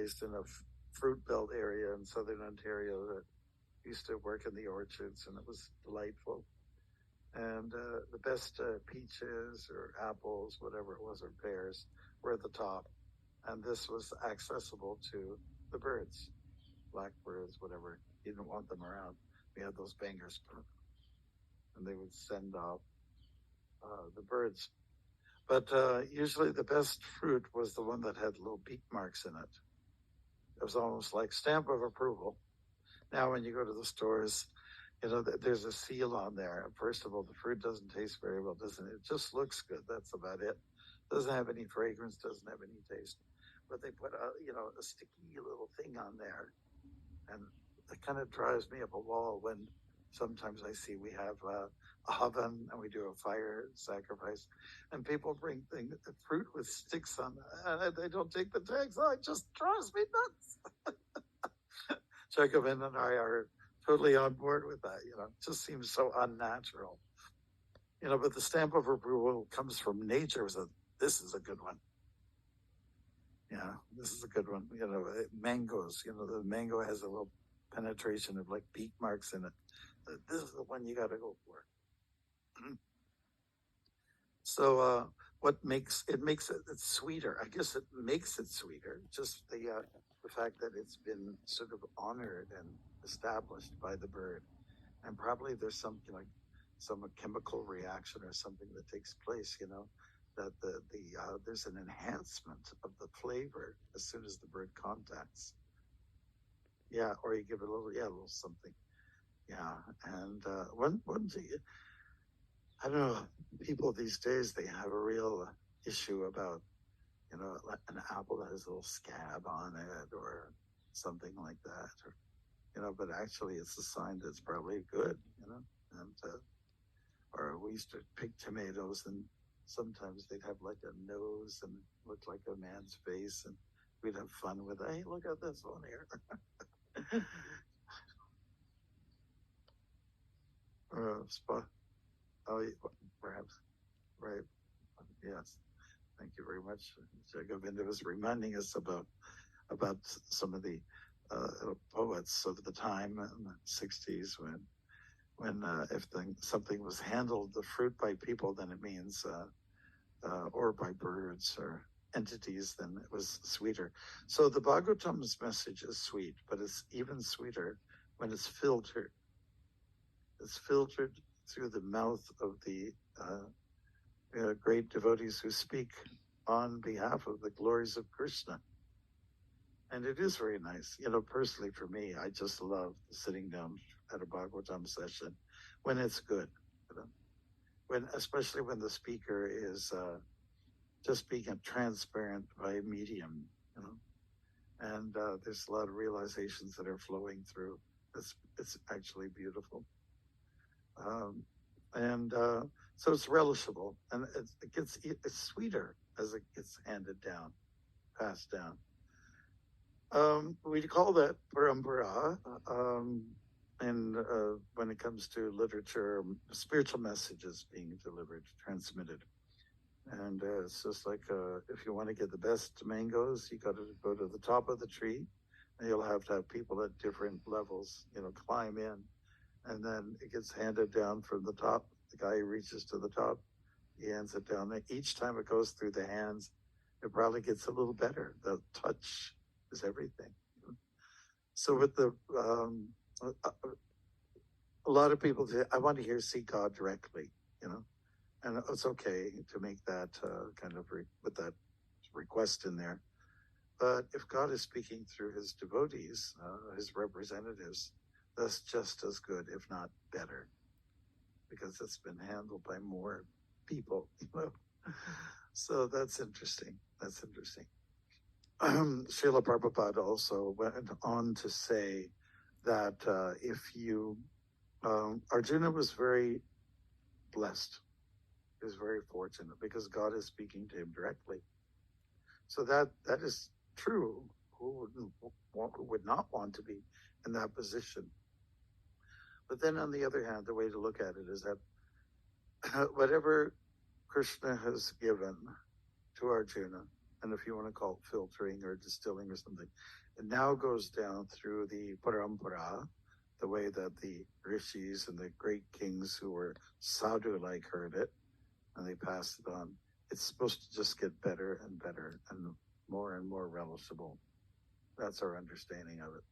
raised in a fruit belt area in southern Ontario that used to work in the orchards, and it was delightful. And the best peaches or apples, whatever it was, or pears, were at the top. And this was accessible to the birds, blackbirds, whatever. You didn't want them around. We had those bangers, and they would send off the birds. But usually the best fruit was the one that had little beak marks in it. It was almost like stamp of approval. Now when you go to the stores, there's a seal on there. First of all, the fruit doesn't taste very well, doesn't it? It just looks good. That's about it. Doesn't have any fragrance, doesn't have any taste. But they put a sticky little thing on there. And it kind of drives me up a wall when sometimes I see we have a oven and we do a fire sacrifice, and people bring fruit with sticks on it, and they don't take the tags. Oh, it just drives me nuts. Jacobin and I are totally on board with that. It just seems so unnatural. But the stamp of approval comes from nature. So this is a good one. Yeah, this is a good one. Mangoes. The mango has a little penetration of like beak marks in it. This is the one you got to go for. So what makes it sweeter? I guess it makes it sweeter. Just the fact that it's been sort of honored and established by the bird, and probably there's something like some chemical reaction or something that takes place. That there's an enhancement of the flavor as soon as the bird contacts. Yeah, or you give it a little something. Yeah, and one thing, I don't know, people these days, they have a real issue about, an apple that has a little scab on it or something like that, but actually it's a sign that it's probably good, and or we used to pick tomatoes, and sometimes they'd have like a nose and look like a man's face, and we'd have fun with, hey, look at this one here. Spot. Oh, perhaps. Right. Yes. Thank you very much. Govinda was reminding us about some of the poets of the time in the 60s when if something was handled, the fruit, by people, then it means, or by birds or entities, then it was sweeter. So the Bhagavatam's message is sweet, but it's even sweeter when it's filtered. It's filtered through the mouth of the great devotees who speak on behalf of the glories of Krishna. And it is very nice. Personally for me, I just love sitting down at a Bhagavatam session when it's good. Especially when the speaker is just being transparent by medium, and there's a lot of realizations that are flowing through. It's actually beautiful. So it's relishable, and it's sweeter as it gets handed down, passed down. We call that parampara, and when it comes to literature, spiritual messages being delivered, transmitted. And it's just like if you want to get the best mangoes, you got to go to the top of the tree, and you'll have to have people at different levels, climb in. And then it gets handed down from the top. The guy who reaches to the top, he hands it down. Each time it goes through the hands, it probably gets a little better. The touch is everything. So with the, a lot of people say, I want to see God directly, and it's okay to make that kind of put that request in there. But if God is speaking through his devotees, his representatives, that's just as good, if not better, because it's been handled by more people, So that's interesting. Srila Prabhupada also went on to say that Arjuna was very blessed. He was very fortunate because God is speaking to him directly. So that is true. Who would not want to be in that position? But then on the other hand, the way to look at it is that whatever Krishna has given to Arjuna, and if you want to call it filtering or distilling or something, it now goes down through the parampara, the way that the rishis and the great kings who were sadhu-like heard it, and they passed it on. It's supposed to just get better and better and more relishable. That's our understanding of it.